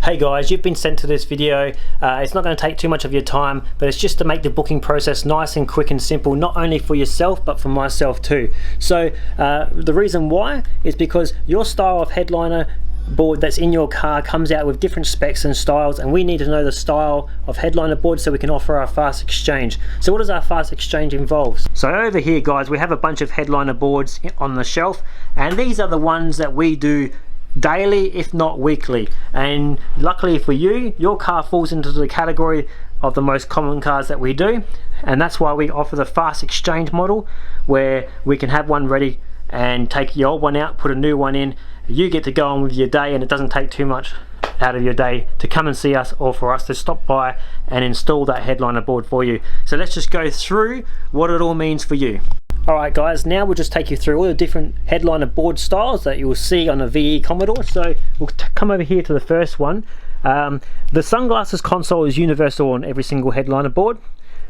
Hey guys, you've been sent to this video. It's not going to take too much of your time, but it's just to make the booking process nice and quick and simple, not only for yourself but for myself too. So the reason why is because your style of headliner board that's in your car comes out with different specs and styles, and we need to know the style of headliner board so we can offer our fast exchange. So what does our fast exchange involve? So over here guys, we have a bunch of headliner boards on the shelf, and these are the ones that we do daily if not weekly, and luckily for you, your car falls into the category of the most common cars that we do, and that's why we offer the fast exchange model, where we can have one ready and take your old one out, put a new one in. You get to go on with your day, and it doesn't take too much out of your day to come and see us or for us to stop by and install that headliner board for you. So let's just go through what it all means for you. Alright guys, now we'll just take you through all the different headliner board styles that you will see on a VE Commodore. So we'll come over here to the first one. The sunglasses console is universal on every single headliner board.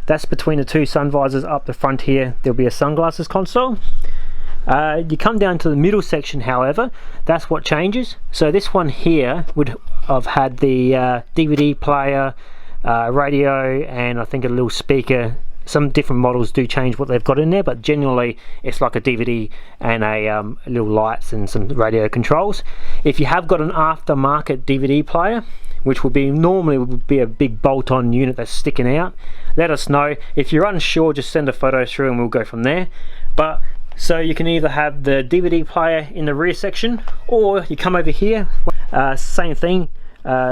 That's between the two sun visors up the front here. There'll be a sunglasses console. You come down to the middle section, however, that's what changes. So this one here would have had the DVD player, radio, and I think a little speaker. Some different models do change what they've got in there, but generally it's like a DVD and a little lights and some radio controls. If you have got an aftermarket DVD player, which would be normally would be a big bolt-on unit that's sticking out, let us know. If you're unsure, just send a photo through and we'll go from there. But so you can either have the DVD player in the rear section, or you come over here, same thing.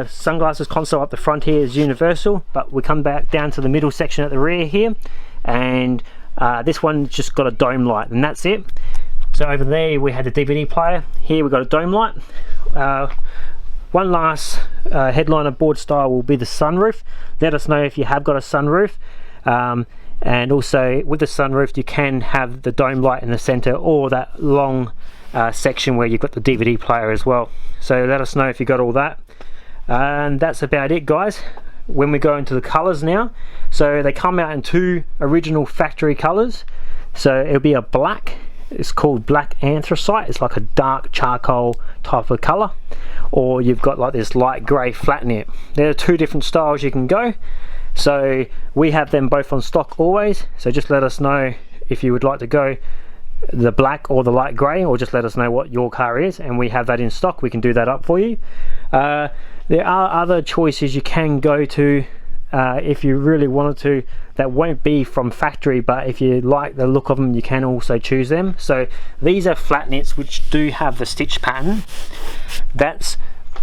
Sunglasses console up the front here is universal, but we come back down to the middle section at the rear here, and this one's just got a dome light, and that's it. So over there we had the DVD player, here we got a dome light. One last headliner board style will be the sunroof. Let us know if you have got a sunroof, and also with the sunroof you can have the dome light in the center, or that long section where you've got the DVD player as well. So let us know if you got all that. And that's about it guys. When we go into the colors now, so they come out in two original factory colors. So it'll be a black, it's called black anthracite, it's like a dark charcoal type of color, or you've got like this light gray flatnet. There are two different styles you can go, so we have them both on stock always. So just let us know if you would like to go the black or the light grey, or just let us know what your car is and we have that in stock. We can do that up for you. There are other choices you can go to if you really wanted to, that won't be from factory, but if you like the look of them you can also choose them. So these are flatnets which do have the stitch pattern. That's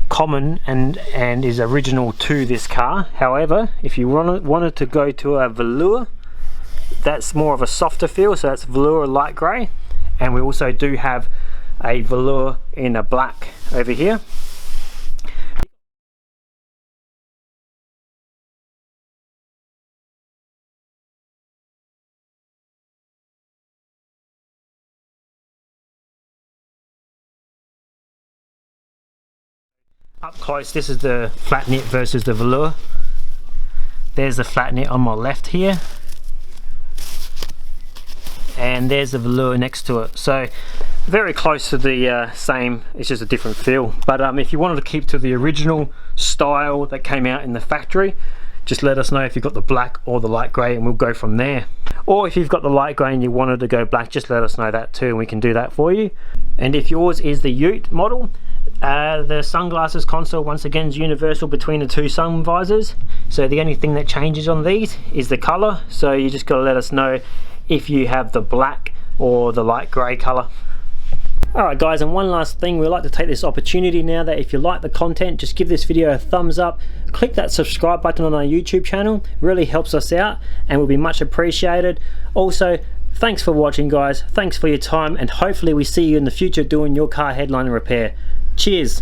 common and is original to this car. However, if you wanted to go to a velour, that's more of a softer feel, so that's velour light grey, and we also do have a velour in a black over here. Up close, this is the flatnet versus the velour. There's the flatnet on my left here, and there's the velour next to it. So very close to the same, it's just a different feel. But if you wanted to keep to the original style that came out in the factory, just let us know if you've got the black or the light grey and we'll go from there. Or if you've got the light grey and you wanted to go black, just let us know that too and we can do that for you. And if yours is the Ute model, the sunglasses console once again is universal between the two sun visors. So the only thing that changes on these is the colour, so you just got to let us know if you have the black or the light grey colour. Alright guys, and one last thing, we'd like to take this opportunity now that if you like the content, just give this video a thumbs up, click that subscribe button on our YouTube channel, really helps us out and will be much appreciated. Also, thanks for watching guys, thanks for your time, and hopefully we see you in the future doing your car headliner repair. Cheers!